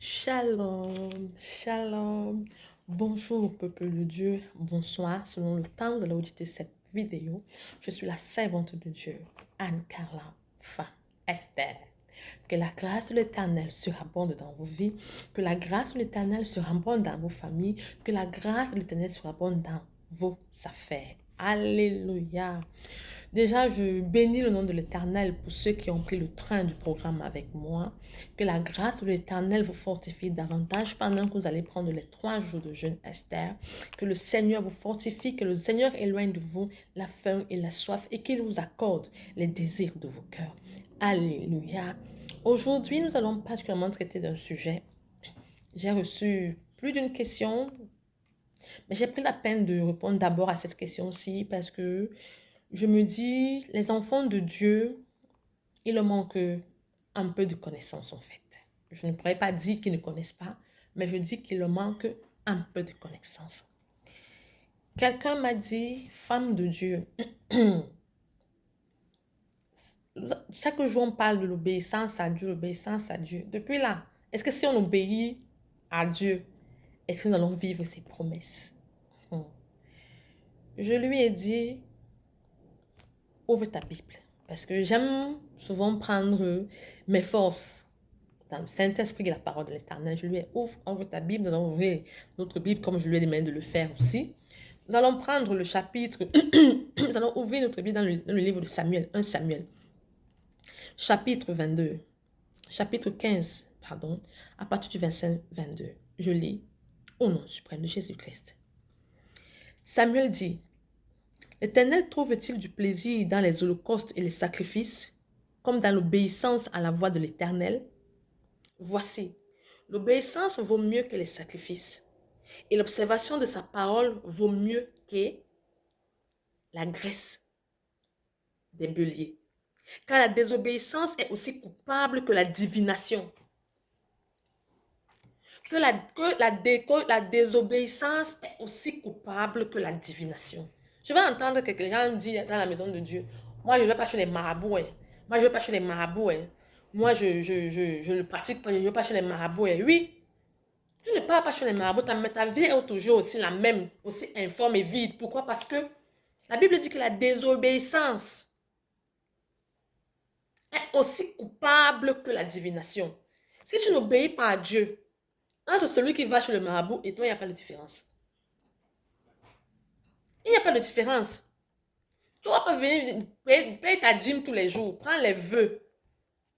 Shalom, shalom. Bonjour, peuple de Dieu. Bonsoir, selon le temps où vous allez auditer cette vidéo. Je suis la servante de Dieu, Anne-Carla, femme Esther. Que la grâce de l'Éternel surabonde dans vos vies. Que la grâce de l'Éternel surabonde dans vos familles. Que la grâce de l'Éternel surabonde dans vos affaires. Alléluia. Déjà, je bénis le nom de l'Éternel pour ceux qui ont pris le train du programme avec moi. Que la grâce de l'Éternel vous fortifie davantage pendant que vous allez prendre les 3 jours de jeûne Esther. Que le Seigneur vous fortifie, que le Seigneur éloigne de vous la faim et la soif et qu'il vous accorde les désirs de vos cœurs. Alléluia. Aujourd'hui, nous allons particulièrement traiter d'un sujet. J'ai reçu plus d'une question, mais j'ai pris la peine de répondre d'abord à cette question-ci parce que je me dis, les enfants de Dieu, il leur manque un peu de connaissance en fait. Je ne pourrais pas dire qu'ils ne connaissent pas, mais je dis qu'il leur manque un peu de connaissance. Quelqu'un m'a dit, femme de Dieu, chaque jour on parle de l'obéissance à Dieu, l'obéissance à Dieu. Depuis là, est-ce que si on obéit à Dieu, est-ce que nous allons vivre ses promesses? Je lui ai dit, ouvre ta Bible. Parce que j'aime souvent prendre mes forces dans le Saint-Esprit et la parole de l'Éternel. Je lui ai ouvre ta Bible. Nous allons ouvrir notre Bible comme je lui ai demandé de le faire aussi. Nous allons prendre le chapitre, nous allons ouvrir notre Bible dans le livre de Samuel, 1 Samuel, chapitre 22, chapitre 15, pardon, à partir du 25-22. Je lis au nom suprême de Jésus-Christ. Samuel dit, l'Éternel trouve-t-il du plaisir dans les holocaustes et les sacrifices, comme dans l'obéissance à la voix de l'Éternel? Voici, l'obéissance vaut mieux que les sacrifices, et l'observation de sa parole vaut mieux que la graisse des béliers. Car la désobéissance est aussi coupable que la divination. La désobéissance est aussi coupable que la divination. Je vais entendre que les gens disent dans la maison de Dieu, moi je ne vais pas chez les marabouts. Moi je ne vais pas chez les marabouts. Moi je ne pratique pas, je ne vais pas chez les marabouts. Oui, tu ne pars pas chez les marabouts, mais ta vie est toujours aussi la même, aussi informe et vide. Pourquoi? Parce que la Bible dit que la désobéissance est aussi coupable que la divination. Si tu n'obéis pas à Dieu, entre celui qui va chez le marabout et toi, il n'y a pas de différence. Il n'y a pas de différence. Tu ne vas pas venir payer ta dîme tous les jours. Prends les vœux.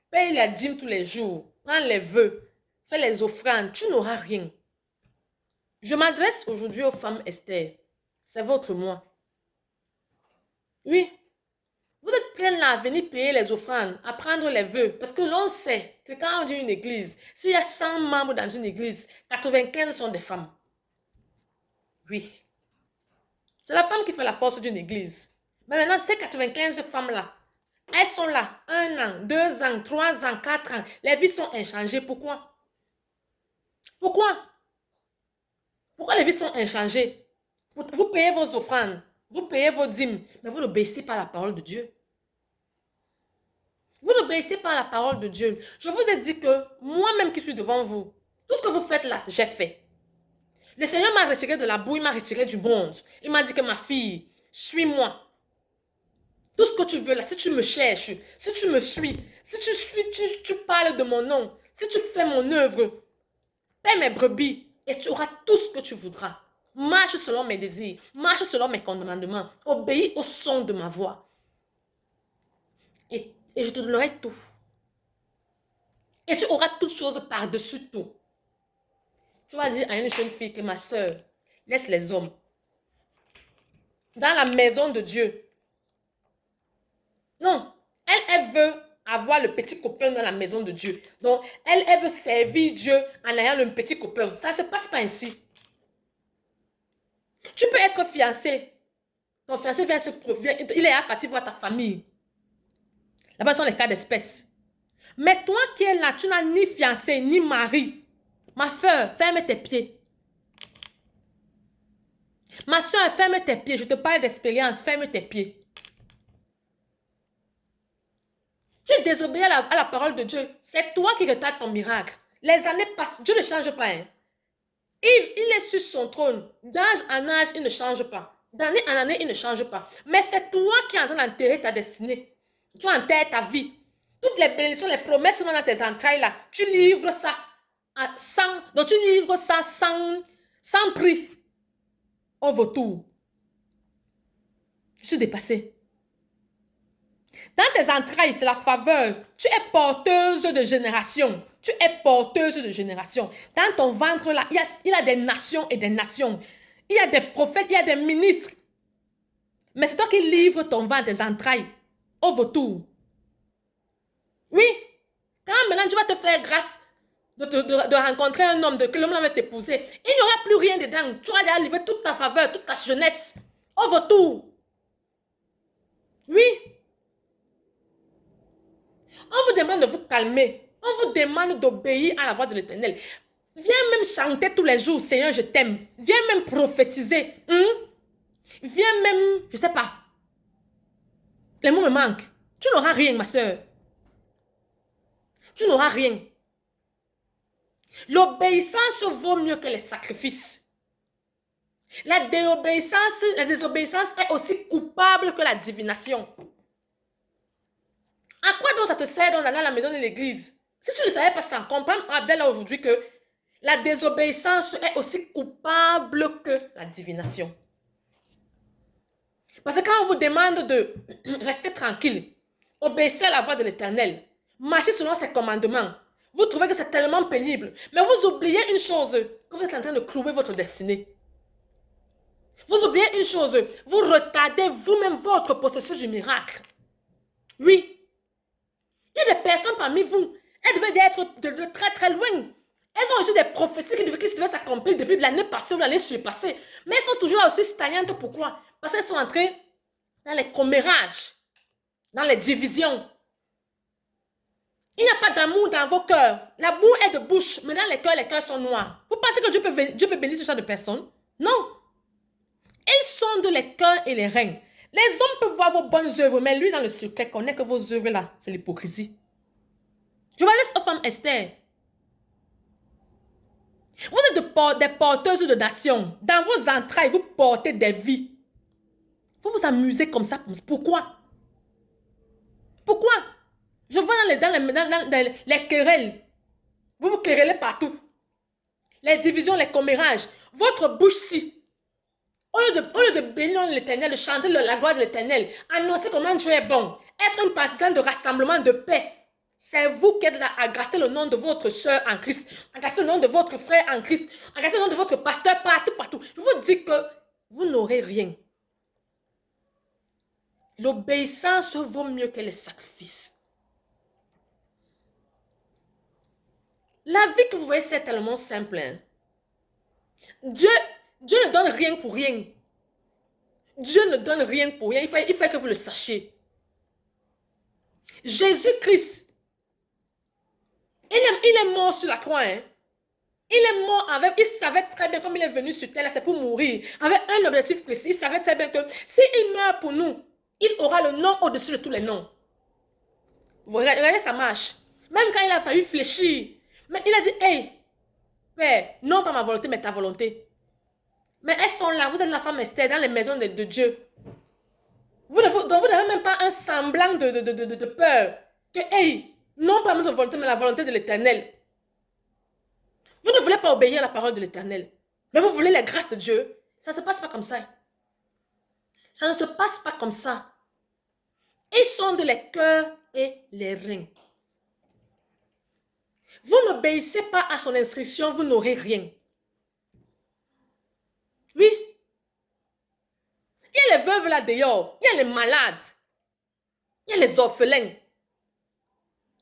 Paye la dîme tous les jours. Prends les vœux. Fais les offrandes. Tu n'auras rien. Je m'adresse aujourd'hui aux femmes Esther. C'est votre moi. Oui. Vous êtes pleines là à venir payer les offrandes, à prendre les vœux. Parce que l'on sait que quand on dit une église, s'il y a 100 membres dans une église, 95 sont des femmes. Oui. C'est la femme qui fait la force d'une église. Mais maintenant, ces 95 femmes-là, elles sont là 1 an, 2 ans, 3 ans, 4 ans. Les vies sont inchangées. Pourquoi? Pourquoi? Pourquoi les vies sont inchangées? Vous payez vos offrandes, vous payez vos dîmes, mais vous n'obéissez pas à la parole de Dieu. Vous n'obéissez pas à la parole de Dieu. Je vous ai dit que moi-même qui suis devant vous, tout ce que vous faites là, j'ai fait. Le Seigneur m'a retiré de la boue, il m'a retiré du monde. Il m'a dit que ma fille, suis-moi. Tout ce que tu veux là, si tu me cherches, si tu me suis, si tu suis, tu parles de mon nom, si tu fais mon œuvre, paie mes brebis et tu auras tout ce que tu voudras. Marche selon mes désirs, marche selon mes commandements, obéis au son de ma voix. Et je te donnerai tout. Et tu auras toutes choses par-dessus tout. Tu vas dire à une jeune fille que ma soeur, laisse les hommes. Dans la maison de Dieu. Non, elle veut avoir le petit copain dans la maison de Dieu. Donc, elle veut servir Dieu en ayant le petit copain. Ça ne se passe pas ainsi. Tu peux être fiancé. Ton fiancé vient il est à partir voir ta famille. Là-bas, ce sont les cas d'espèce. Mais toi qui es là, tu n'as ni fiancé, ni mari. Ma soeur, ferme tes pieds. Ma soeur, ferme tes pieds. Je te parle d'expérience. Ferme tes pieds. Tu désobéis à la parole de Dieu. C'est toi qui retardes ton miracle. Les années passent, Dieu ne change pas. Hein. Il est sur son trône. D'âge en âge, il ne change pas. D'année en année, il ne change pas. Mais c'est toi qui es en train d'enterrer ta destinée. Tu enterres ta vie. Toutes les bénédictions, les promesses sont dans tes entrailles là. Tu livres ça donc tu livres ça sans prix. Au vautour. Je suis dépassée. Dans tes entrailles, c'est la faveur. Tu es porteuse de génération. Tu es porteuse de génération. Dans ton ventre, là, il y a des nations et des nations. Il y a des prophètes, il y a des ministres. Mais c'est toi qui livres ton ventre, tes entrailles, au vautour. Oui. Quand maintenant tu vas te faire grâce de rencontrer un homme, que l'homme va t'épouser, il n'y aura plus rien dedans. Tu auras déjà livré toute ta faveur, toute ta jeunesse, au vautour. Oui. On vous demande de vous calmer. On vous demande d'obéir à la voix de l'Éternel. Viens même chanter tous les jours, Seigneur, je t'aime. Viens même prophétiser. Viens même, je ne sais pas. Les mots me manquent. Tu n'auras rien, ma soeur. Tu n'auras rien. L'obéissance vaut mieux que les sacrifices. La désobéissance est aussi coupable que la divination. À quoi donc ça te sert d'aller à la maison de l'église? Si tu ne savais pas ça, comprends Abdel aujourd'hui que la désobéissance est aussi coupable que la divination. Parce que quand on vous demande de rester tranquille, obéissez à la voix de l'Éternel, marchez selon ses commandements, vous trouvez que c'est tellement pénible. Mais vous oubliez une chose, que vous êtes en train de clouer votre destinée. Vous oubliez une chose, vous retardez vous-même votre processus du miracle. Oui. Il y a des personnes parmi vous, elles devaient être de très très loin. Elles ont reçu des prophéties qui devaient s'accomplir depuis l'année passée ou l'année surpassée. Mais elles sont toujours là aussi stagnantes. Pourquoi? Parce qu'elles sont entrées dans les commérages, dans les divisions. Il n'y a pas d'amour dans vos cœurs. L'amour est de bouche, mais dans les cœurs sont noirs. Vous pensez que Dieu peut bénir ce genre de personnes? Non. Ils sondent les cœurs et les reins. Les hommes peuvent voir vos bonnes œuvres, mais lui, dans le secret, connaît que vos œuvres là, c'est l'hypocrisie. Je m'adresse aux femmes Esther. Vous êtes des porteuses de nations. Dans vos entrailles, vous portez des vies. Vous vous amusez comme ça. Pourquoi? Pourquoi? Je vois dans les querelles. Vous vous querellez partout. Les divisions, les commérages. Votre bouche-ci. Au lieu de bénir l'Éternel, de chanter la gloire de l'Éternel, annoncer comment Dieu est bon, être une partisane de rassemblement de paix, c'est vous qui êtes là à gratter le nom de votre soeur en Christ, à gratter le nom de votre frère en Christ, à gratter le nom de votre pasteur partout. Je vous dis que vous n'aurez rien. L'obéissance vaut mieux que les sacrifices. La vie que vous voyez, c'est tellement simple. Hein? Dieu ne donne rien pour rien. Dieu ne donne rien pour rien. Il faut que vous le sachiez. Jésus-Christ, il est mort sur la croix. Hein? Il est mort il savait très bien comme il est venu sur terre, c'est pour mourir. Avec un objectif précis, il savait très bien que s'il meurt pour nous, il aura le nom au-dessus de tous les noms. Vous regardez sa marche. Même quand il a fallu fléchir, mais il a dit, hey, Père, non pas ma volonté, mais ta volonté. Mais elles sont là, vous êtes la femme Esther dans les maisons de Dieu. Vous n'avez même pas un semblant de peur. Que, hey, non pas notre volonté, mais la volonté de l'Éternel. Vous ne voulez pas obéir à la parole de l'Éternel. Mais vous voulez la grâce de Dieu. Ça ne se passe pas comme ça. Ça ne se passe pas comme ça. Ils sondent les cœurs et les reins. Vous n'obéissez pas à son instruction, vous n'aurez rien. Oui. Il y a les veuves là dehors. Il y a les malades. Il y a les orphelins.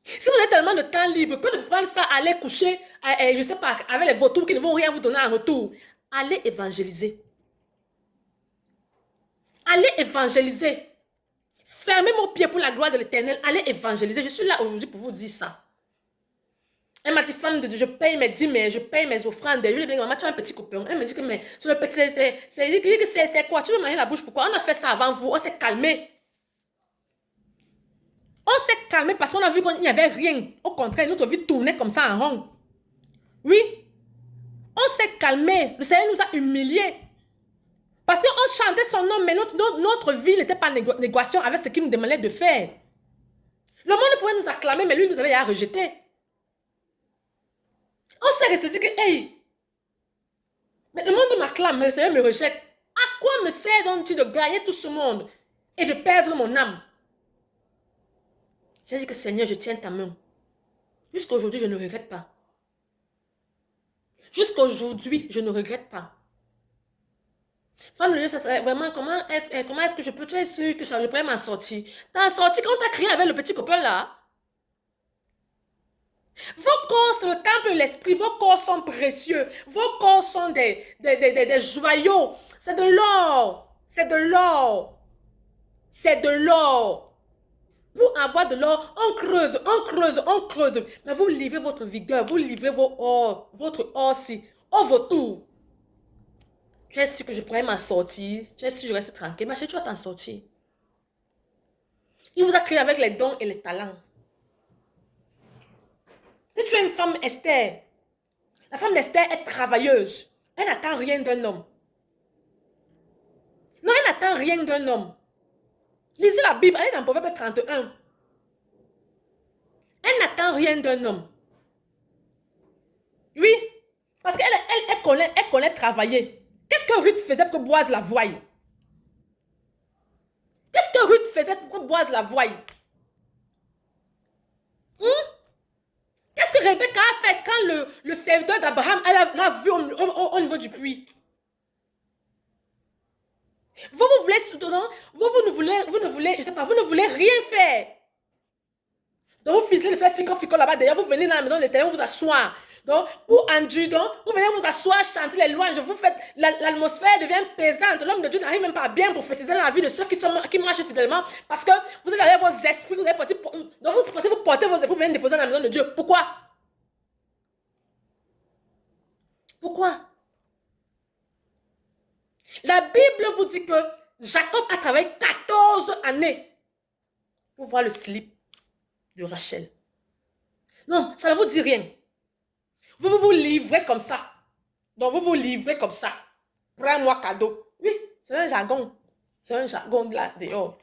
Si vous avez tellement de temps libre, que de prendre ça, aller coucher, je ne sais pas, avec les vautours qui ne vont rien vous donner en retour, allez évangéliser. Allez évangéliser. Fermez mon pied pour la gloire de l'Éternel. Allez évangéliser. Je suis là aujourd'hui pour vous dire ça. Elle m'a dit, femme de Dieu, je paye mes dîmes, je paye mes offrandes. Je lui ai dit, maman, tu as un petit copain. Elle me dit que, mais sur le petit, c'est quoi? Tu veux manger la bouche? Pourquoi? On a fait ça avant vous. On s'est calmé. On s'est calmé parce qu'on a vu qu'il n'y avait rien. Au contraire, notre vie tournait comme ça en rond. Oui, on s'est calmé. Le Seigneur nous a humiliés. Parce qu'on chantait son nom, mais notre vie n'était pas en négociation avec ce qu'il nous demandait de faire. Le monde pouvait nous acclamer, mais lui nous avait rejeté. On s'est ressaisi que, hey, mais le monde m'acclame, mais le Seigneur me rejette. À quoi me sert donc-il de gagner tout ce monde et de perdre mon âme? J'ai dit que Seigneur, je tiens ta main. Jusqu'à aujourd'hui, je ne regrette pas. Jusqu'à aujourd'hui, je ne regrette pas. Femme de Dieu, ça serait vraiment comment est-ce que je peux, tu es sûr que je pourrais m'en sortir? T'en sorti quand t'as crié avec le petit copain là? Vos corps, c'est le temple de l'esprit. Vos corps sont précieux. Vos corps sont des joyaux. C'est de l'or. C'est de l'or. C'est de l'or. Pour avoir de l'or, on creuse, on creuse, on creuse. Mais vous livrez votre vigueur, vous livrez votre or-ci, au vautour. Tu es sûr que je pourrais m'en sortir? Tu es sûr que je reste tranquille? Ma chérie, tu vas t'en sortir. Il vous a créé avec les dons et les talents. Si tu es une femme Esther, la femme d'Esther est travailleuse. Elle n'attend rien d'un homme. Non, elle n'attend rien d'un homme. Lisez la Bible, elle est dans Proverbe 31. Elle n'attend rien d'un homme. Oui, parce qu'elle connaît travailler. Qu'est-ce que Ruth faisait pour que Boaz la voie? Qu'est-ce que Ruth faisait pour que Boaz la voie? Qu'est-ce que Rebecca a fait quand le serviteur d'Abraham l'a vu au niveau du puits? Vous voulez, vous ne voulez, je sais pas, vous ne voulez rien faire. Donc, vous finissez de faire fico là-bas. D'ailleurs, vous venez dans la maison de l'Éternel, vous asseoir. Donc, pour Dieu, vous venez vous asseoir, chanter les louanges. Vous faites, l'atmosphère devient pesante. L'homme de Dieu n'arrive même pas bien prophétiser dans la vie de ceux qui marchent fidèlement. Parce que vous allez avoir vos esprits, vous allez porter, donc vous portez vos esprits, vous venez déposer dans la maison de Dieu. Pourquoi? Pourquoi? La Bible vous dit que Jacob a travaillé 14 années pour voir le slip de Rachel. Non, ça ne vous dit rien. Vous vous livrez comme ça. Donc, vous vous livrez comme ça. Prends-moi cadeau. Oui, c'est un jargon. C'est un jargon de là dehors.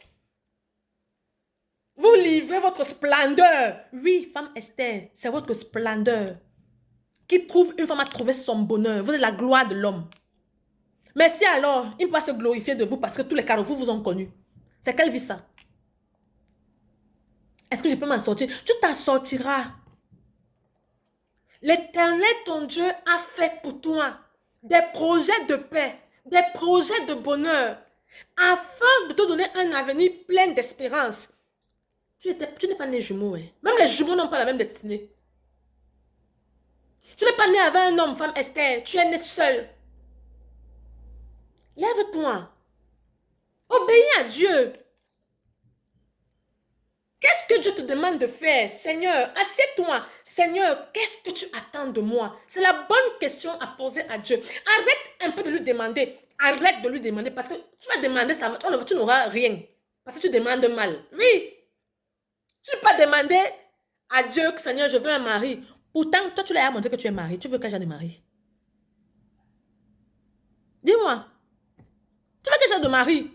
Vous livrez votre splendeur. Oui, femme Esther, c'est votre splendeur. Qui trouve une femme à trouver son bonheur. Vous êtes la gloire de l'homme. Mais si alors, il ne peut pas se glorifier de vous parce que tous les carrefours vous ont connu. C'est quelle vie ça? Est-ce que je peux m'en sortir? Tu t'en sortiras. L'Éternel, ton Dieu, a fait pour toi des projets de paix, des projets de bonheur, afin de te donner un avenir plein d'espérance. Tu n'es pas né jumeau. Hein. Même les jumeaux n'ont pas la même destinée. Tu n'es pas né avec un homme, femme Esther. Tu es né seul. Lève-toi. Obéis à Dieu. Qu'est-ce que Dieu te demande de faire? Seigneur, assieds-toi. Seigneur, qu'est-ce que tu attends de moi? C'est la bonne question à poser à Dieu. Arrête un peu de lui demander. Arrête de lui demander parce que tu vas demander ça, tu n'auras rien. Parce que tu demandes mal. Oui. Tu ne peux pas demander à Dieu que Seigneur, je veux un mari. Pourtant, toi, tu l'as montré que tu es marié. Tu veux quel genre de mari? Dis-moi. Tu veux quel genre de mari?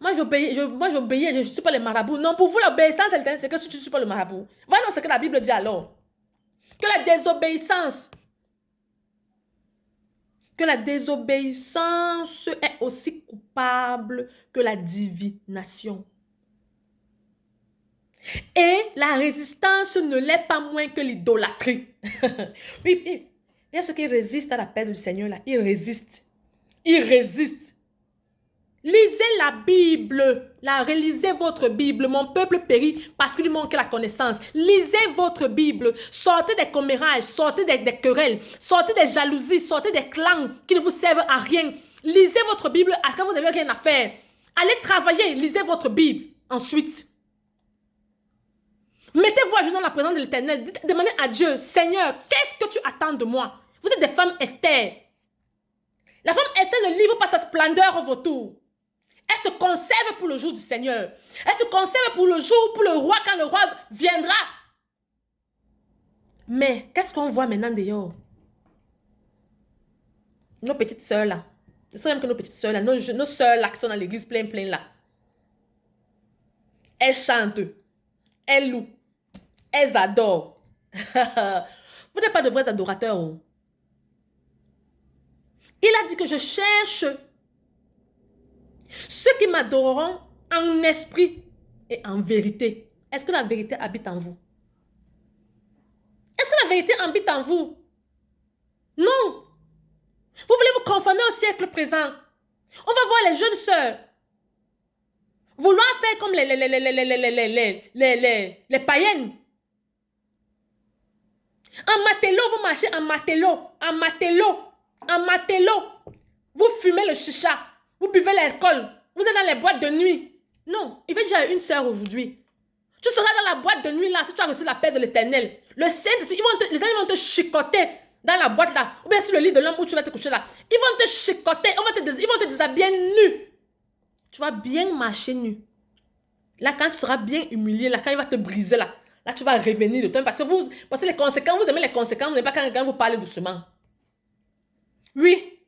Moi, j'obéis, je ne suis pas le marabout. Non, pour vous, l'obéissance, c'est que si tu ne suis pas le marabout. Voilà ce que la Bible dit alors. Que la désobéissance est aussi coupable que la divination. Et la résistance ne l'est pas moins que l'idolâtrie. Oui, il y a ceux qui résistent à la paix du Seigneur là. Ils résistent. Ils résistent. Lisez la Bible. Relisez votre Bible. Mon peuple périt parce qu'il lui manque la connaissance. Lisez votre Bible. Sortez des commérages, sortez des querelles, sortez des jalousies, sortez des clans qui ne vous servent à rien. Lisez votre Bible quand vous n'avez rien à faire. Allez travailler, lisez votre Bible. Ensuite, mettez-vous à genoux dans la présence de l'Éternel. Demandez à Dieu, Seigneur, qu'est-ce que tu attends de moi? Vous êtes des femmes Esther. La femme Esther ne livre pas sa splendeur au vautour. Elle se conserve pour le jour du Seigneur. Elle se conserve pour le jour, pour le roi, quand le roi viendra. Mais qu'est-ce qu'on voit maintenant dehors? Nos petites sœurs là. C'est même que nos petites sœurs là, nos sœurs là qui sont dans l'église plein là. Elles chantent, elles louent, elles adorent. Vous n'êtes pas de vrais adorateurs. Oh. Il a dit que je cherche ceux qui m'adoreront en esprit et en vérité. Est-ce que la vérité habite en vous? Est-ce que la vérité habite en vous? Non. Vous voulez vous conformer au siècle présent. On va voir les jeunes sœurs. Vouloir faire comme les païennes. En matelot, vous marchez en matelot. En matelot. En matelot. Vous fumez le chicha. Vous buvez l'alcool. Vous êtes dans les boîtes de nuit. Non, il va dire à une sœur aujourd'hui. Tu seras dans la boîte de nuit là si tu as reçu la paix de l'Éternel. Le Saint-Esprit, les anges vont te chicoter dans la boîte là. Ou bien sur le lit de l'homme où tu vas te coucher là. Ils vont te chicoter. Ils vont te déshabiller nu. Tu vas bien marcher nu. Là, quand tu seras bien humilié, là, quand il va te briser là, là, tu vas revenir de toi. Parce que les conséquences, vous aimez les conséquences, vous n'aimez pas quand vous parlez doucement. Oui.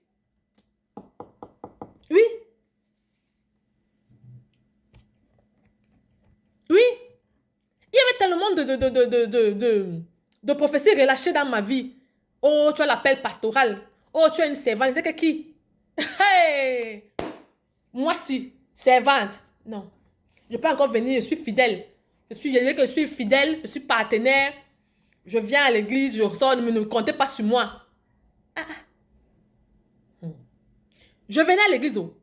Oui. Oui. Il y avait tellement de prophéties relâchées dans ma vie. Oh, tu as l'appel pastoral. Oh, tu es une servante. C'est que qui? Hey! Moi, si. Servante. Non. Je peux encore venir, je suis fidèle. Je suis fidèle, je suis partenaire. Je viens à l'église, je ressors, ne comptez pas sur moi. Ah. Je venais à l'église. Oh.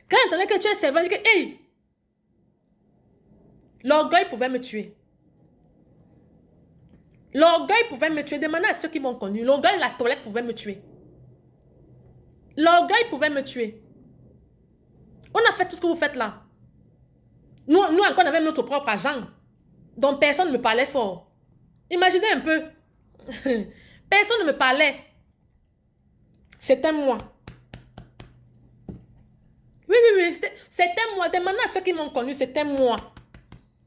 Quand j'entendais que tu es servant, je dis que, hey! L'orgueil pouvait me tuer. L'orgueil pouvait me tuer. Demandez à ceux qui m'ont connu. L'orgueil, la toilette pouvait me tuer. L'orgueil pouvait me tuer. On a fait tout ce que vous faites là. Nous encore, on avait notre propre agent. Donc, personne ne me parlait fort. Imaginez un peu. Personne ne me parlait. C'était moi. Oui. C'était moi. Demandez à ceux qui m'ont connu, c'était moi.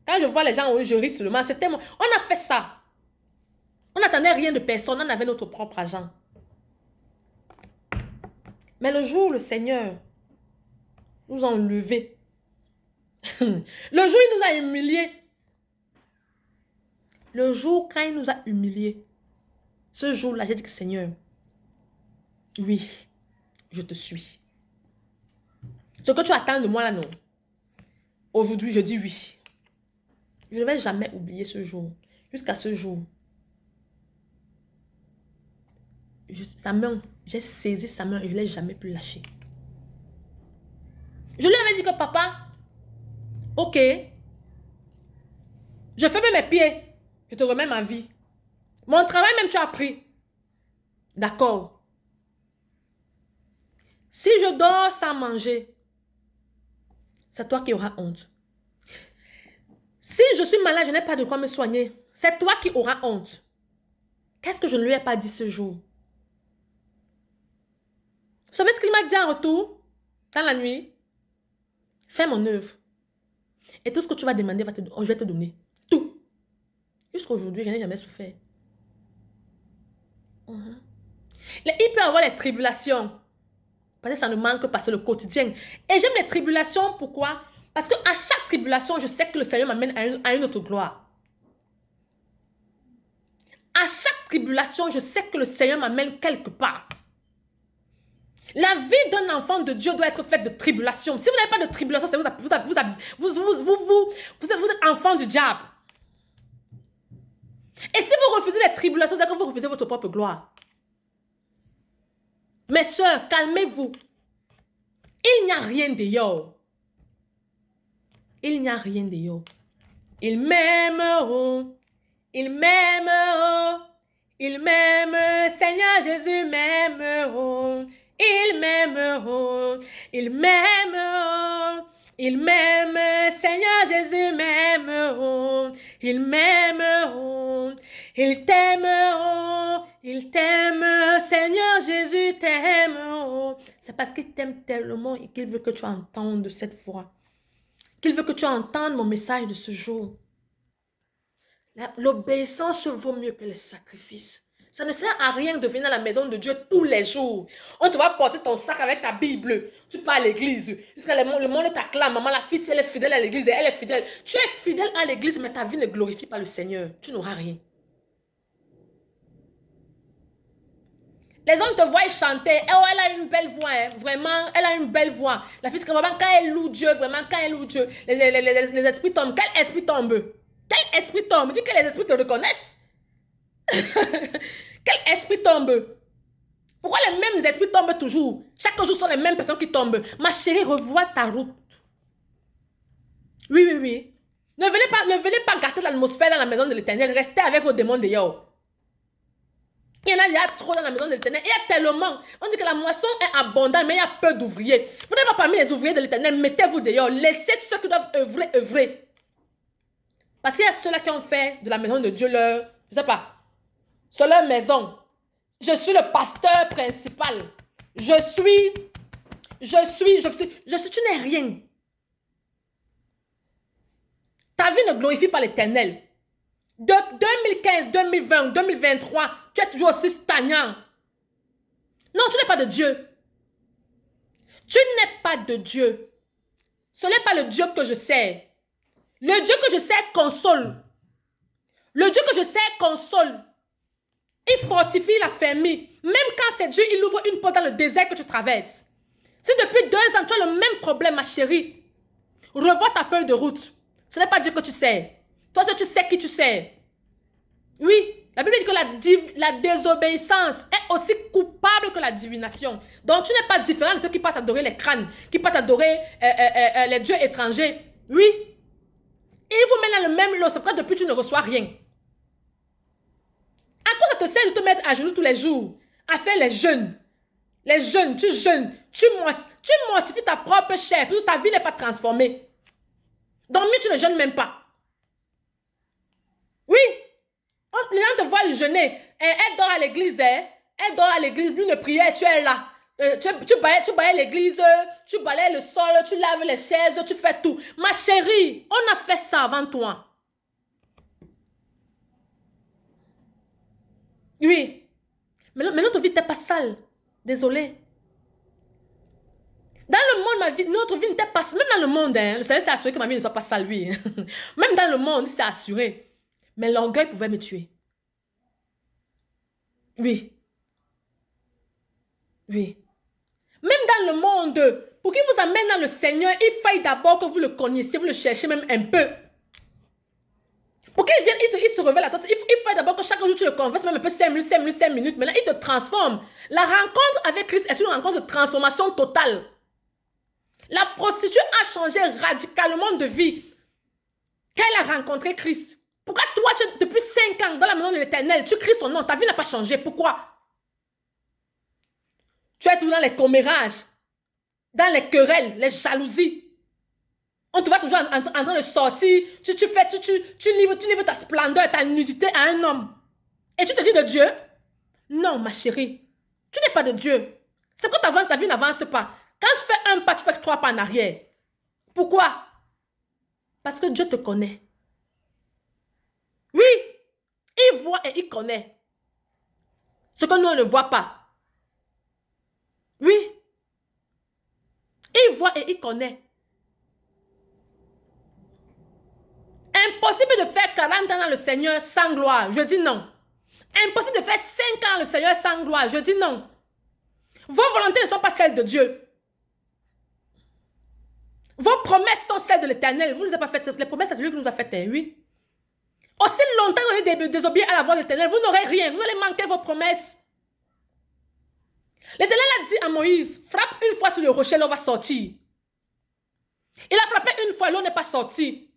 Quand je vois les gens, je ris seulement. C'était moi. On a fait ça. On n'attendait rien de personne. On avait notre propre agent. Mais le jour où le Seigneur nous a enlevés, le jour où il nous a humiliés, le jour quand il nous a humiliés, ce jour-là, j'ai dit que Seigneur, oui, je te suis. Ce que tu attends de moi là, non. Aujourd'hui, je dis oui. Je ne vais jamais oublier ce jour. Jusqu'à ce jour. Sa main, j'ai saisi sa main et je ne l'ai jamais pu lâcher. Je lui avais dit que papa, ok, je fais même mes pieds, je te remets ma vie. Mon travail même tu as pris. D'accord. Si je dors sans manger, c'est toi qui auras honte. Si je suis malade, je n'ai pas de quoi me soigner, c'est toi qui auras honte. Qu'est-ce que je ne lui ai pas dit ce jour? Vous savez ce qu'il m'a dit en retour? Dans la nuit? Fais mon œuvre. Et tout ce que tu vas demander, je vais te donner. Tout. Jusqu'à aujourd'hui, je n'ai jamais souffert. Il peut y avoir les tribulations. Parce que ça ne manque pas, c'est le quotidien. Et j'aime les tribulations, pourquoi? Parce qu'à chaque tribulation, je sais que le Seigneur m'amène à une autre gloire. À chaque tribulation, je sais que le Seigneur m'amène quelque part. La vie d'un enfant de Dieu doit être faite de tribulation. Si vous n'avez pas de tribulation, c'est vous êtes enfant du diable. Et si vous refusez les tribulations, c'est que vous refusez votre propre gloire. Mes sœurs, calmez-vous. Il n'y a rien dehors. Il n'y a rien dehors. Ils m'aimeront. Ils m'aimeront. Ils m'aiment. Seigneur Jésus m'aimeront. Ils m'aimeront. Ils m'aimeront. Ils m'aiment. Seigneur Jésus m'aimeront. Ils m'aimeront. Ils t'aimeront. Ils t'aiment. Seigneur Jésus t'aimeront. C'est parce qu'il t'aime tellement et qu'il veut que tu entendes cette voix. Qu'il veut que tu entendes mon message de ce jour. L'obéissance vaut mieux que les sacrifices. Ça ne sert à rien de venir à la maison de Dieu tous les jours. On te va porter ton sac avec ta Bible. Tu pars à l'église. Jusqu'à le monde t'acclame. Maman, la fille, si elle est fidèle à l'église, elle est fidèle. Tu es fidèle à l'église, mais ta vie ne glorifie pas le Seigneur. Tu n'auras rien. Les hommes te voient chanter. Oh, elle a une belle voix. Hein. Vraiment, elle a une belle voix. La fille, vraiment, quand elle loue Dieu, vraiment, quand elle loue Dieu, les esprits tombent. Quel esprit tombe? Quel esprit tombe? Dis que les esprits te reconnaissent. Quel esprit tombe? Pourquoi les mêmes esprits tombent toujours? Chaque jour sont les mêmes personnes qui tombent. Ma chérie, revois ta route. Oui, oui, oui. Ne venez pas gâter l'atmosphère dans la maison de l'Éternel. Restez avec vos démons dehors. Il y en a déjà trop dans la maison de l'Éternel. Il y a tellement. On dit que la moisson est abondante, mais il y a peu d'ouvriers. Vous n'êtes pas parmi les ouvriers de l'Éternel. Mettez-vous dehors. Laissez ceux qui doivent œuvrer, œuvrer. Parce qu'il y a ceux-là qui ont fait de la maison de Dieu leur... Je ne sais pas. C'est leur maison. Je suis le pasteur principal. Tu n'es rien. Ta vie ne glorifie pas l'Éternel. De 2015, 2020, 2023, tu es toujours aussi stagnant. Non, tu n'es pas de Dieu. Tu n'es pas de Dieu. Ce n'est pas le Dieu que je sers. Le Dieu que je sers console. Le Dieu que je sers console. Il fortifie la famille. Même quand c'est Dieu, il ouvre une porte dans le désert que tu traverses. Si depuis 2 ans, tu as le même problème, ma chérie, revois ta feuille de route. Ce n'est pas Dieu que tu sais. Toi, tu sais qui tu sais. Oui, la Bible dit que la désobéissance est aussi coupable que la divination. Donc, tu n'es pas différent de ceux qui partent adorer les crânes, qui partent adorer les dieux étrangers. Oui. Et il vous met dans le même lot. C'est pourquoi depuis, tu ne reçois rien. À quoi ça te sert de te mettre à genoux tous les jours, à faire les jeûnes? Les jeûnes, tu jeûnes, tu mortifies ta propre chair, parce que ta vie n'est pas transformée. Donc, mieux, tu ne jeûnes même pas. Oui. Les gens te voient le jeûner. Elle dort à l'église. Elle dort à l'église. Lui, ne prière, tu es là. Tu balayes l'église, tu balayes le sol, tu laves les chaises, tu fais tout. Ma chérie, on a fait ça avant toi. Oui. Mais notre vie n'était pas sale. Désolée. Dans le monde, notre vie n'était pas sale. Même dans le monde, le Seigneur s'est assuré que ma vie ne soit pas sale, lui. Même dans le monde, il s'est assuré. Mais l'orgueil pouvait me tuer. Oui. Oui. Même dans le monde, pour qu'il vous amène dans le Seigneur, il faille d'abord que vous le connaissiez, vous le cherchez même un peu. Pour qu'il vienne, il se révèle à toi. Il faille d'abord que chaque jour tu le converses, même un peu 5 minutes, 5 minutes, 5 minutes. Maintenant, il te transforme. La rencontre avec Christ est une rencontre de transformation totale. La prostituée a changé radicalement de vie quand elle a rencontré Christ. Pourquoi toi, depuis 5 ans dans la maison de l'Éternel, tu cries son nom, ta vie n'a pas changé? Pourquoi? Tu es toujours dans les commérages, dans les querelles, les jalousies. On te voit toujours en train de sortir, tu livres ta splendeur, ta nudité à un homme. Et tu te dis de Dieu? Non, ma chérie, tu n'es pas de Dieu. C'est quand ta vie n'avance pas. Quand tu fais un pas, tu fais 3 pas en arrière. Pourquoi? Parce que Dieu te connaît. Oui, il voit et il connaît. Ce que nous, on ne voit pas. Oui. Il voit et il connaît. Impossible de faire 40 ans dans le Seigneur sans gloire. Je dis non. Impossible de faire 5 ans dans le Seigneur sans gloire. Je dis non. Vos volontés ne sont pas celles de Dieu. Vos promesses sont celles de l'Éternel. Vous ne les avez pas faites. Les promesses, c'est celui qui nous a faites. Oui. Aussi longtemps que vous allez désobéir à la voix de l'Éternel, vous n'aurez rien. Vous allez manquer vos promesses. L'Éternel a dit à Moïse, frappe une fois sur le rocher, l'eau va sortir. Il a frappé une fois, l'eau n'est pas sortie.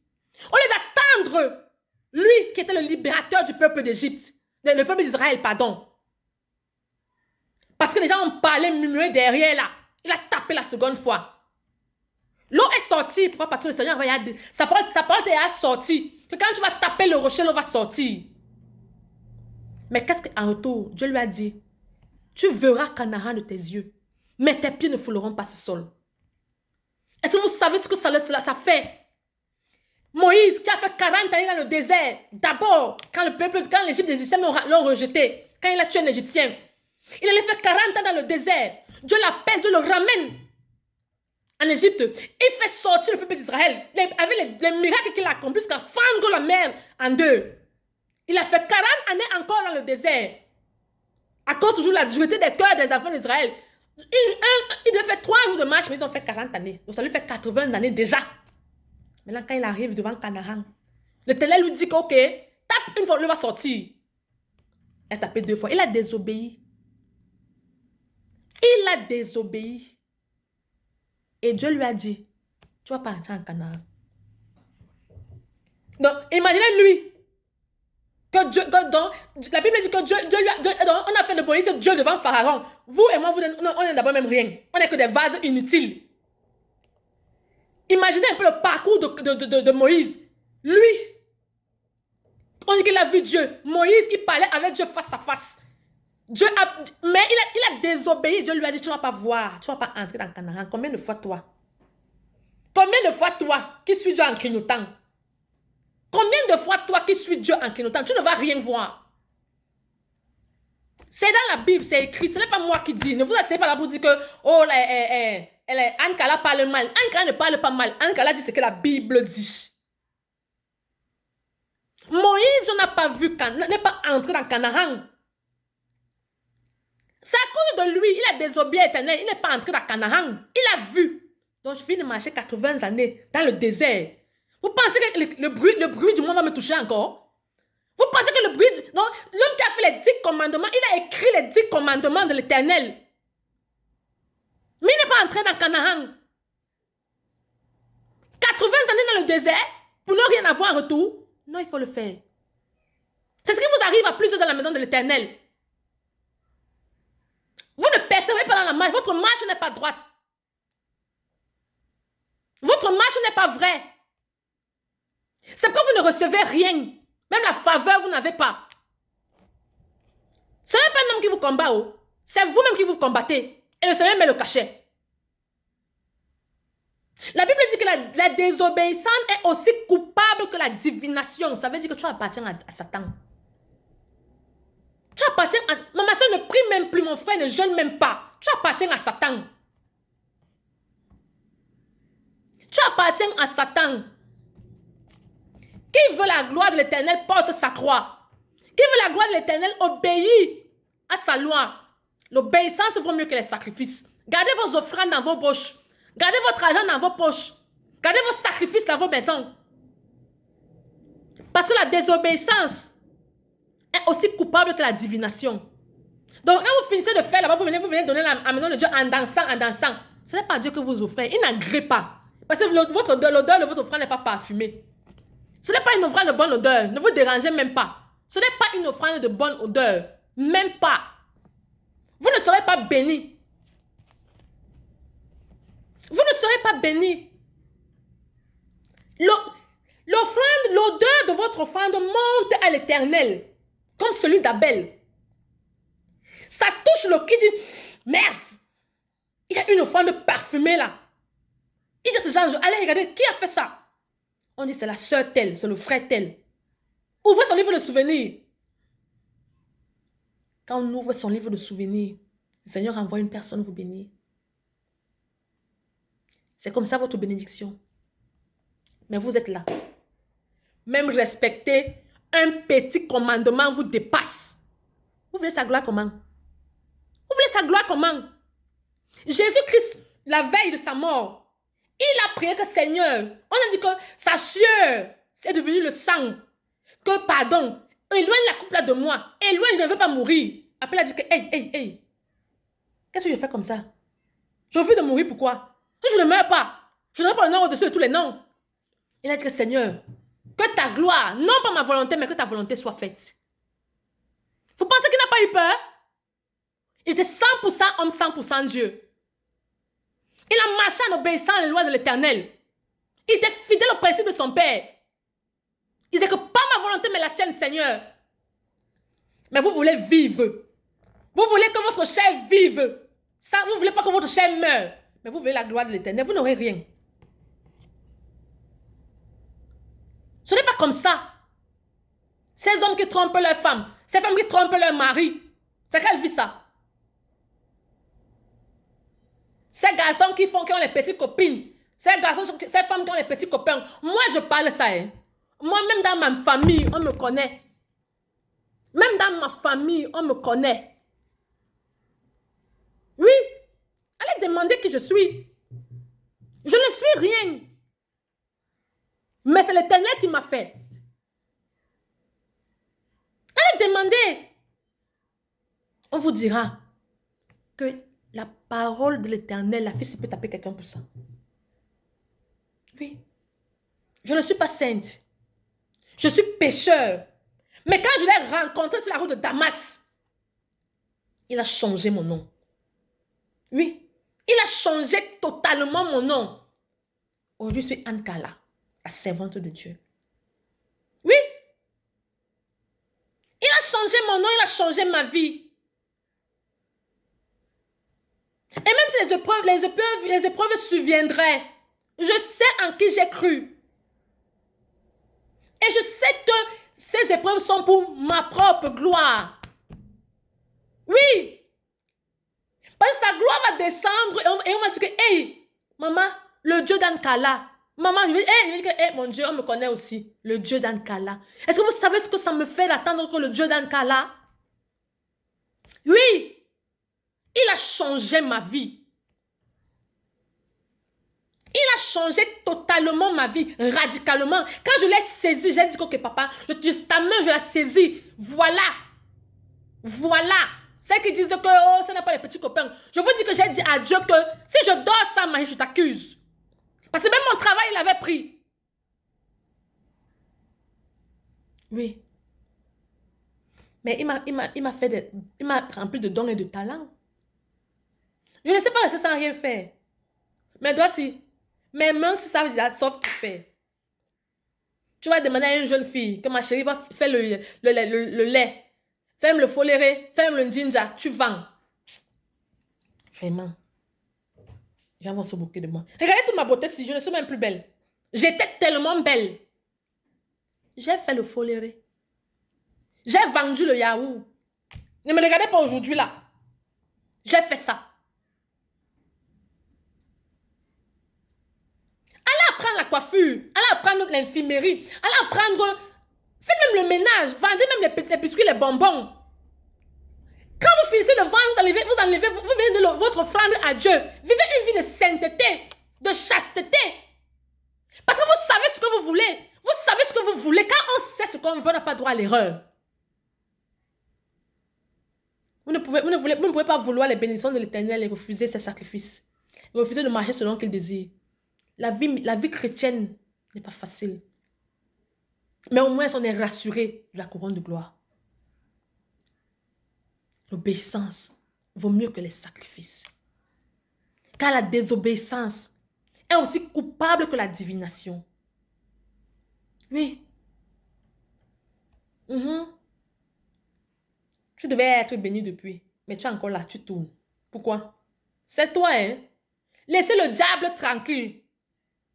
Au lieu d'attendre, lui qui était le libérateur du peuple d'Égypte, le peuple d'Israël, pardon. Parce que les gens ont parlé, murmuré derrière là. Il a tapé la seconde fois. L'eau est sortie. Pourquoi? Parce que le Seigneur a dit, sa parole est sortie. Que quand tu vas taper le rocher, l'eau va sortir. Mais qu'est-ce qu'en retour, Dieu lui a dit? Tu verras Canaan de tes yeux. Mais tes pieds ne fouleront pas ce sol. Est-ce que vous savez ce que ça fait? Moïse qui a fait 40 années dans le désert, d'abord, quand l'Égypte des Égyptiens l'ont rejeté, quand il a tué un Égyptien, il allait faire 40 ans dans le désert. Dieu l'appelle, Dieu le ramène en Égypte. Il fait sortir le peuple d'Israël avec les miracles qu'il a accomplis jusqu'à fendre la mer en deux. Il a fait 40 années encore dans le désert. À cause toujours de la dureté des cœurs des enfants d'Israël. Il devait faire 3 jours de marche, mais ils ont fait 40 années. Donc ça lui fait 80 années déjà. Maintenant, quand il arrive devant Canaan, l'Éternel lui dit que, ok, tape une fois, il va sortir. Il a tapé 2 fois. Il a désobéi. Il a désobéi. Et Dieu lui a dit, tu vas pas entrer en Canaan. Donc, imaginez lui. Que Dieu, la Bible dit que Dieu lui a, on a fait de Moïse Dieu devant Pharaon. Vous et moi, on est d'abord même rien. On n'est que des vases inutiles. Imaginez un peu le parcours de Moïse. Lui, on dit qu'il a vu Dieu. Moïse qui parlait avec Dieu face à face. Mais il a désobéi. Dieu lui a dit, tu ne vas pas voir. Tu ne vas pas entrer dans Canaan. Combien de fois toi? Combien de fois toi qui suis Dieu en clignotant? Combien de fois toi qui suis Dieu en clignotant? Tu ne vas rien voir. C'est dans la Bible, c'est écrit. Ce n'est pas moi qui dis. Ne vous asseyez pas là pour dire que, oh, Anne-Kala parle mal. Anne-Kala ne parle pas mal. Anne-Kala dit ce que la Bible dit. Moïse n'a pas vu, n'est pas entré dans Canaan. C'est à cause de lui, il a désobéi à l'Éternel. Il n'est pas entré dans Canaan. Il a vu. Donc je viens de marcher 80 années dans le désert. Vous pensez que le bruit du monde va me toucher encore? Vous pensez que le bruit... Non, l'homme qui a fait les 10 commandements, il a écrit les 10 commandements de l'Éternel. Mais il n'est pas entré dans Canaan. 80 années dans le désert pour ne rien avoir en retour. Non, il faut le faire. C'est ce qui vous arrive à plusieurs dans la maison de l'Éternel. Vous ne persévérez pas dans la marche. Votre marche n'est pas droite. Votre marche n'est pas vraie. C'est pourquoi vous ne recevez rien. Même la faveur, vous n'avez pas. Ce n'est pas un homme qui vous combat. Oh. C'est vous-même qui vous combattez. Et le Seigneur met le cachet. La Bible dit que la désobéissance est aussi coupable que la divination. Ça veut dire que tu appartiens à Satan. Tu appartiens à... Ma soeur ne prie même plus, mon frère ne jeûne même pas. Tu appartiens à Satan. Tu appartiens à Satan. Qui veut la gloire de l'Éternel porte sa croix. Qui veut la gloire de l'Éternel obéit à sa loi. L'obéissance vaut mieux que les sacrifices. Gardez vos offrandes dans vos poches. Gardez votre argent dans vos poches. Gardez vos sacrifices dans vos maisons. Parce que la désobéissance est aussi coupable que la divination. Donc, quand vous finissez de faire là-bas, vous venez donner la maison de Dieu en dansant, en dansant. Ce n'est pas Dieu que vous offrez. Il n'agrée pas. Parce que l'odeur de votre offrande n'est pas parfumée. Ce n'est pas une offrande de bonne odeur. Ne vous dérangez même pas. Ce n'est pas une offrande de bonne odeur. Même pas. Vous ne serez pas bénis. Vous ne serez pas bénis. L'odeur de votre offrande monte à l'Éternel. Comme celui d'Abel. Ça touche le qui dit, merde, il y a une offrande parfumée là. Il dit à ces gens, allez regarder, qui a fait ça? On dit, c'est la sœur telle, c'est le frère tel. Ouvrez son livre de souvenirs. Quand on ouvre son livre de souvenirs, le Seigneur envoie une personne vous bénir. C'est comme ça votre bénédiction. Mais vous êtes là. Même respecter un petit commandement vous dépasse. Vous voulez sa gloire comment? Vous voulez sa gloire comment? Jésus-Christ, la veille de sa mort, il a prié que Seigneur, on a dit que sa sueur est devenue le sang. Que pardon, éloigne la coupe là de moi. Éloigne, je ne veux pas mourir. Après, il a dit que, hey. Qu'est-ce que je fais comme ça? J'ai envie de mourir, pourquoi? Je ne meurs pas. Je n'ai pas le nom au-dessus de tous les noms. Il a dit que Seigneur, que ta gloire, non pas ma volonté, mais que ta volonté soit faite. Vous pensez qu'il n'a pas eu peur? Il était 100% homme, 100% Dieu. Il a marché en obéissant les lois de l'Éternel. Il était fidèle au principe de son Père. Il disait que pas ma volonté, mais la tienne, Seigneur. Mais vous voulez vivre. Vous voulez que votre chair vive Ça, vous ne voulez pas que votre chair meure. Mais vous voulez la gloire de l'Éternel. Vous n'aurez rien. Ce n'est pas comme ça. Ces hommes qui trompent leurs femmes. Ces femmes qui trompent leur mari. C'est quelle vie ça? Ces garçons qui ont les petites copines. Ces femmes qui ont les petits copains. Moi, je parle ça. Hein. Moi, même dans ma famille, on me connaît. Même dans ma famille, on me connaît. Oui. Allez demander qui je suis. Je ne suis rien. Mais c'est l'Éternel qui m'a fait. Allez demander. On vous dira que la parole de l'Éternel, la fille peut taper quelqu'un pour ça. Oui. Je ne suis pas sainte. Je suis pécheur. Mais quand je l'ai rencontré sur la route de Damas, il a changé mon nom. Oui. Il a changé totalement mon nom. Aujourd'hui, je suis Anne Carla, la servante de Dieu. Oui. Il a changé mon nom, il a changé ma vie. Et même si les épreuves surviendraient, je sais en qui j'ai cru. Et je sais que ces épreuves sont pour ma propre gloire. Oui. Parce que sa gloire va descendre et on va dire que, hey, maman, le Dieu d'Ankala. Maman, je vais dire que, hey, mon Dieu, on me connaît aussi. Le Dieu d'Ankala. Est-ce que vous savez ce que ça me fait d'attendre que le Dieu d'Ankala? Oui. Il a changé ma vie. Il a changé totalement ma vie, radicalement. Quand je l'ai saisi, j'ai dit, ok, papa, ta main, je la saisis. Voilà. Voilà. Ceux qui disent que oh, ce n'est pas les petits copains. Je vous dis que j'ai dit à Dieu que si je dors sans manger, je t'accuse. Parce que même mon travail, il avait pris. Oui. Mais il m'a rempli de dons et de talents. Je ne sais pas rester sans rien faire. Mais toi, si. Mais même si ça veut dire, sauf tu fais. Tu vas demander à une jeune fille que ma chérie va faire le lait. Fais-moi le foléré, fais-moi le ninja, tu vends. Vraiment. Les gens vont se moquer de moi. Regardez toute ma beauté si je ne suis même plus belle. J'étais tellement belle. J'ai fait le foléré. J'ai vendu le yaourt. Ne me regardez pas aujourd'hui là. J'ai fait ça. Allez apprendre la coiffure. Allez apprendre l'infirmerie. Allez apprendre... Faites même le ménage. Vendez même les biscuits, les bonbons. Quand vous finissez de vendre, vous venez de votre offrande à Dieu. Vivez une vie de sainteté, de chasteté. Parce que vous savez ce que vous voulez. Vous savez ce que vous voulez. Quand on sait ce qu'on veut, on n'a pas droit à l'erreur. Vous ne pouvez pas vouloir les bénédictions de l'Éternel et refuser ses sacrifices. Et refuser de marcher selon qu'il désire. La vie chrétienne n'est pas facile. Mais au moins, on est rassuré de la couronne de gloire. L'obéissance vaut mieux que les sacrifices. Car la désobéissance est aussi coupable que la divination. Oui. Tu devais être béni depuis. Mais tu es encore là, tu tournes. Pourquoi? C'est toi, hein? Laissez le diable tranquille.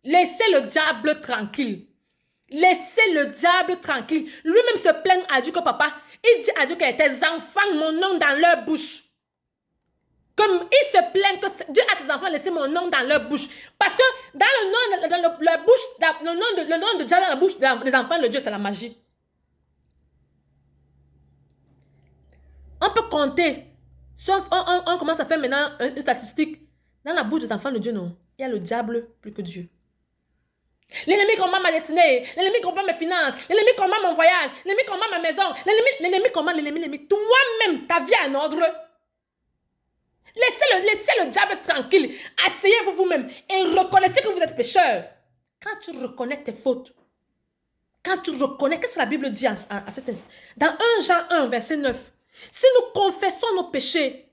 Laissez le diable tranquille. Laissez le diable tranquille. Lui-même se plaint à Dieu que papa, il dit à Dieu que tes enfants mon nom dans leur bouche. Comme il se plaint que Dieu a tes enfants laissé mon nom dans leur bouche. Parce que dans le nom de diable dans la bouche des enfants de Dieu, c'est la magie. On peut compter. Sauf on commence à faire maintenant une statistique. Dans la bouche des enfants de Dieu, non. Il y a le diable plus que Dieu. L'ennemi combat ma destinée. L'ennemi combat mes finances. L'ennemi combat mon voyage. L'ennemi combat ma maison. L'ennemi combat l'ennemi. Toi-même, ta vie en ordre. Laissez le diable tranquille. Asseyez-vous vous-même et reconnaissez que vous êtes pécheur. Quand tu reconnais tes fautes, quand tu reconnais, qu'est-ce que la Bible dit à cet instant? Dans 1 Jean 1, verset 9. Si nous confessons nos péchés,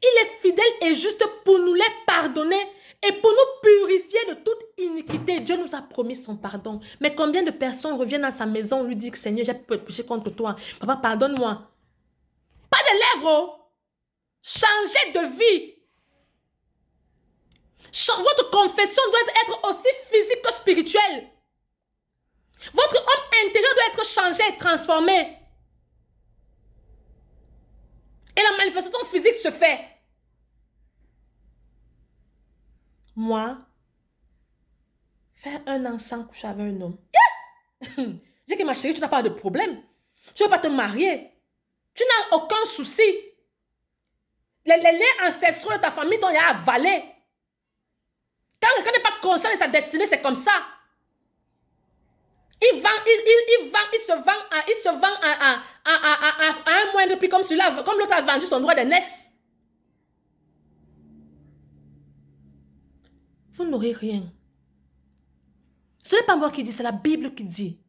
il est fidèle et juste pour nous les pardonner et pour nous purifier de toute iniquité. Dieu nous a promis son pardon. Mais combien de personnes reviennent dans sa maison, lui disent, Seigneur, j'ai péché contre toi. Papa, pardonne-moi. Pas de lèvres. Changez de vie. Votre confession doit être aussi physique que spirituelle. Votre homme intérieur doit être changé et transformé. Et la manifestation physique se fait. Moi, faire 1 an sans coucher avec un homme. J'ai dit que ma chérie, tu n'as pas de problème. Tu ne veux pas te marier. Tu n'as aucun souci. Les liens ancestraux de ta famille t'ont avalé. Quand quelqu'un n'est pas conscient de sa destinée, c'est comme ça. Il se vend à un moindre prix comme celui-là, comme l'autre a vendu son droit d'aînesse. Vous n'aurez rien. Ce n'est pas moi qui dis, c'est la Bible qui dit.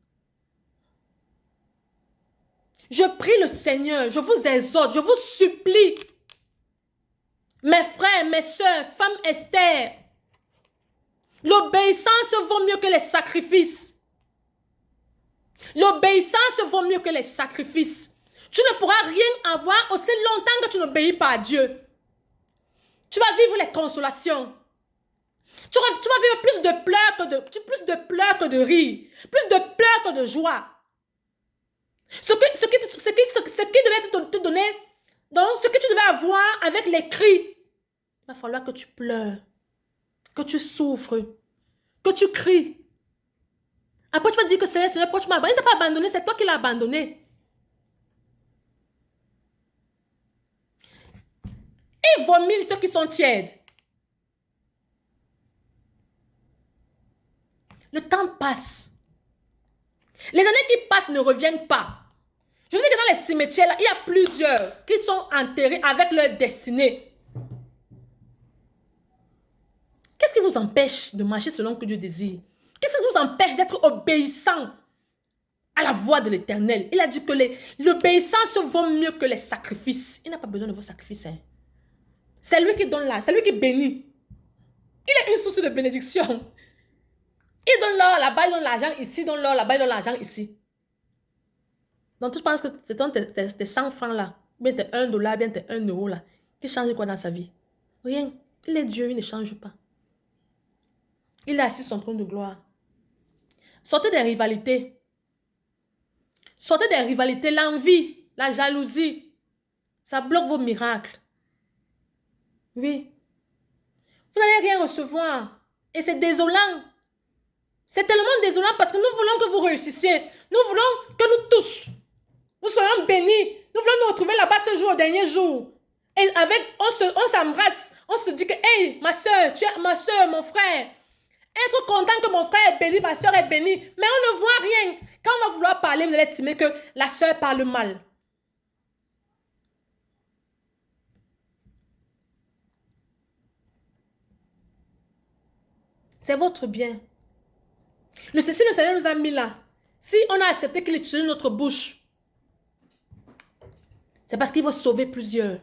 Je prie le Seigneur, je vous exhorte, je vous supplie. Mes frères, mes soeurs, femmes Esther, l'obéissance vaut mieux que les sacrifices. L'obéissance vaut mieux que les sacrifices. Tu ne pourras rien avoir aussi longtemps que tu n'obéis pas à Dieu. Tu vas vivre les consolations. Tu vas vivre plus de pleurs que de rires, plus de pleurs que de joie. Ce qui devait te donner, donc ce que tu devais avoir avec les cris, il va falloir que tu pleures, que tu souffres, que tu cries. Après, tu vas dire que c'est Seigneur, pourquoi tu m'as abandonné? Il ne t'a pas abandonné, c'est toi qui l'as abandonné. Il vomit ceux qui sont tièdes. Le temps passe. Les années qui passent ne reviennent pas. Je vous dis que dans les cimetières, là, il y a plusieurs qui sont enterrés avec leur destinée. Qu'est-ce qui vous empêche de marcher selon ce que Dieu désire? Qu'est-ce qui vous empêche d'être obéissant à la voix de l'Éternel? Il a dit que l'obéissance vaut mieux que les sacrifices. Il n'a pas besoin de vos sacrifices. Hein. C'est lui qui donne là, c'est lui qui bénit. Il a une source de bénédiction. Il donne l'or là-bas, il donne l'argent ici, il donne l'or là-bas, il donne l'argent ici. Donc tu penses que c'est tes 100 francs là, bien tes $1, bien tes 1 € là, qui change quoi dans sa vie? Rien. Il est Dieu, il ne change pas. Il est assis sur son trône de gloire. Sortez des rivalités. Sortez des rivalités, l'envie, la jalousie. Ça bloque vos miracles. Oui. Vous n'allez rien recevoir. Et c'est désolant. C'est tellement désolant parce que nous voulons que vous réussissiez. Nous voulons que nous tous, nous soyons bénis. Nous voulons nous retrouver là-bas ce jour, au dernier jour. Et avec, on s'embrasse. On se dit que, hey, ma soeur, tu es ma soeur, mon frère. Être content que mon frère est béni, ma soeur est bénie. Mais on ne voit rien. Quand on va vouloir parler, vous allez estimer que la soeur parle mal. C'est votre bien. Le Seigneur nous a mis là. Si on a accepté qu'il utilise notre bouche, c'est parce qu'il va sauver plusieurs.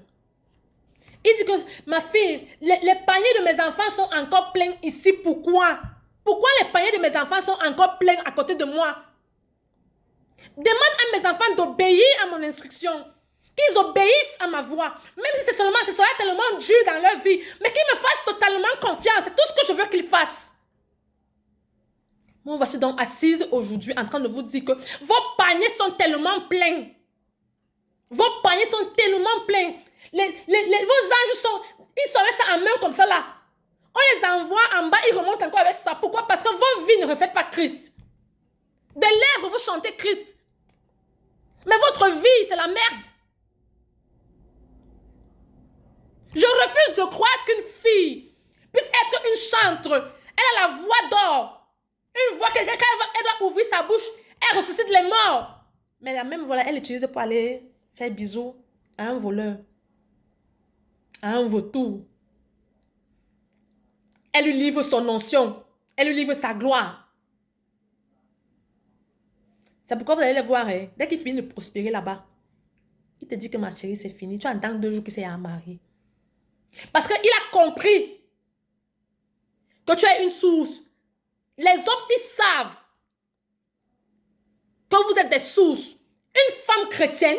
Il dit que, ma fille, les paniers de mes enfants sont encore pleins ici. Pourquoi? Pourquoi les paniers de mes enfants sont encore pleins à côté de moi? Demande à mes enfants d'obéir à mon instruction. Qu'ils obéissent à ma voix. Même si ce sera tellement dur dans leur vie. Mais qu'ils me fassent totalement confiance. C'est tout ce que je veux qu'ils fassent. Moi, voici donc assise aujourd'hui en train de vous dire que vos paniers sont tellement pleins. Vos paniers sont tellement pleins. Vos anges ils sont avec ça en main comme ça là. On les envoie en bas, ils remontent encore avec ça. Pourquoi? Parce que vos vies ne reflètent pas Christ. De lèvres, vous chantez Christ. Mais votre vie, c'est la merde. Je refuse de croire qu'une fille puisse être une chantre. Elle a la voix d'or. Une voix, elle doit ouvrir sa bouche. Elle ressuscite les morts. Mais la même voix, elle l'utilise pour aller faire bisous à un voleur. À un vautour. Elle lui livre son onction. Elle lui livre sa gloire. C'est pourquoi vous allez les voir. Hein? Dès qu'il finit de prospérer là-bas, il te dit que ma chérie, c'est fini. Tu entends 2 jours qu'il s'est marié. Parce qu'il a compris que tu es une source. Les hommes, ils savent que vous êtes des sources. Une femme chrétienne,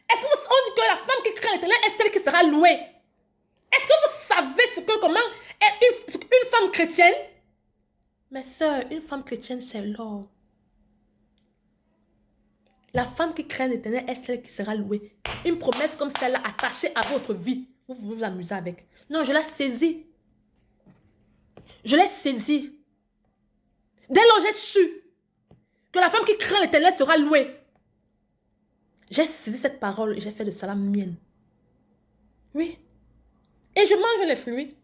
est-ce qu'on dit que la femme qui craint l'Éternel est celle qui sera louée? Est-ce que vous savez comment être une femme chrétienne? Mes sœurs, une femme chrétienne, c'est l'or. La femme qui craint l'Éternel est celle qui sera louée. Une promesse comme celle-là attachée à votre vie, vous vous amusez avec. Non, je l'ai saisie. Je l'ai saisie. Dès lors, j'ai su que la femme qui craint l'Éternel sera louée. J'ai saisi cette parole et j'ai fait de ça la mienne. Oui. Et je mange les fruits.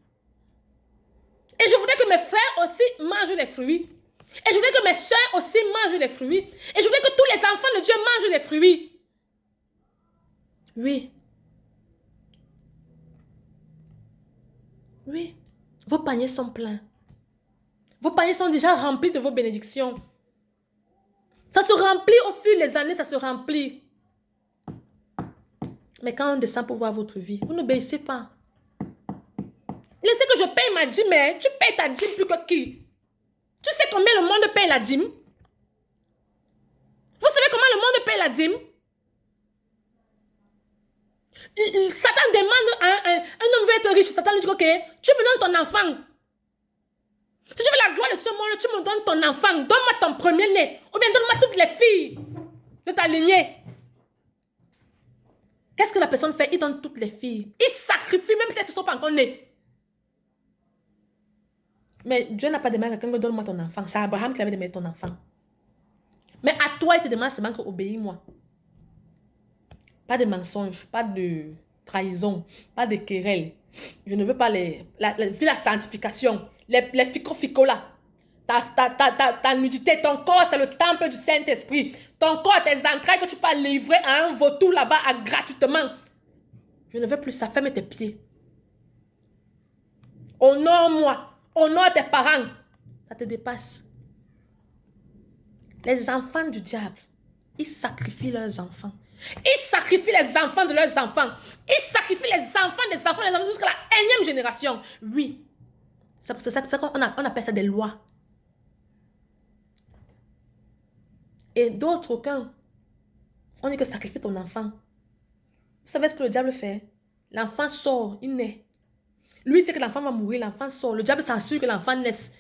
Et je voudrais que mes frères aussi mangent les fruits. Et je voudrais que mes soeurs aussi mangent les fruits. Et je voudrais que tous les enfants de Dieu mangent les fruits. Oui. Oui. Vos paniers sont pleins. Vos paniers sont déjà remplis de vos bénédictions. Ça se remplit au fil des années, ça se remplit. Mais quand on descend pour voir votre vie, vous n'obéissez pas. Laissez que je paye ma dîme, mais tu payes ta dîme plus que qui? Tu sais combien le monde paye la dîme? Vous savez comment le monde paye la dîme? Satan demande à un homme veut être riche. Satan lui dit, ok, tu me donnes ton enfant. Si tu veux la gloire de ce monde, tu me donnes ton enfant. Donne-moi ton premier-né. Ou bien donne-moi toutes les filles de ta lignée. Qu'est-ce que la personne fait? Il donne toutes les filles. Il sacrifie même celles qui ne sont pas encore nées. Mais Dieu n'a pas demandé à quelqu'un, donne-moi ton enfant. C'est Abraham qui avait demandé ton enfant. Mais à toi, il te demande seulement que obéis-moi. Pas de mensonges, pas de trahison, pas de querelles. Je ne veux pas la sanctification, les fico là. Ta nudité, ton corps, c'est le temple du Saint-Esprit. Ton corps, tes entrailles que tu peux livrer à un vautour là-bas gratuitement. Je ne veux plus ça. Ferme tes pieds. Honore-moi. Honore tes parents. Ça te dépasse. Les enfants du diable, ils sacrifient leurs enfants. Ils sacrifient les enfants de leurs enfants. Ils sacrifient les enfants des enfants jusqu'à la énième génération. Oui. C'est pour ça qu'on appelle ça des lois. Et d'autres, aucun. On dit que sacrifie ton enfant. Vous savez ce que le diable fait? L'enfant sort, il naît. Lui, c'est que l'enfant va mourir, l'enfant sort. Le diable s'assure que l'enfant naisse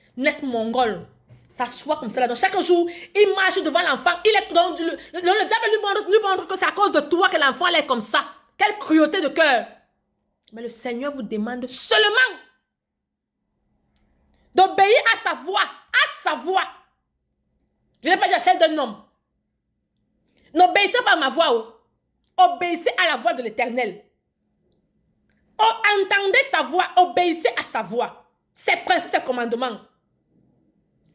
mongol. Ça soit comme ça là. Donc chaque jour, il marche devant l'enfant. Le diable lui montre que c'est à cause de toi que l'enfant est comme ça. Quelle cruauté de cœur. Mais le Seigneur vous demande seulement d'obéir à sa voix. À sa voix. Je n'ai pas dit celle d'un homme. N'obéissez pas à ma voix. Obéissez à la voix de l'Éternel. Entendez sa voix. Obéissez à sa voix. Ses principes, ses commandements.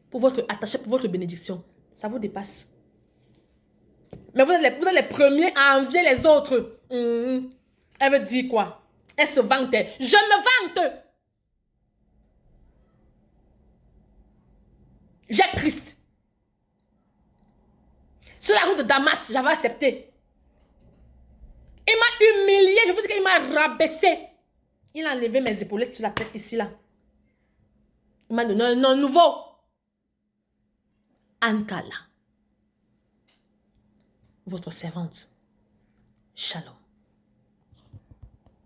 Pour votre attaché, pour votre bénédiction. Ça vous dépasse. Mais vous êtes les premiers à envier les autres. Elle veut dire quoi? Elle se vante. Je me vante. J'ai Christ. Sur la route de Damas, j'avais accepté. Il m'a humilié. Je vous dis qu'il m'a rabaissé. Il a enlevé mes épaulettes sur la tête ici, là. Il m'a donné un nom nouveau. Anne Carla, votre servante. Shalom.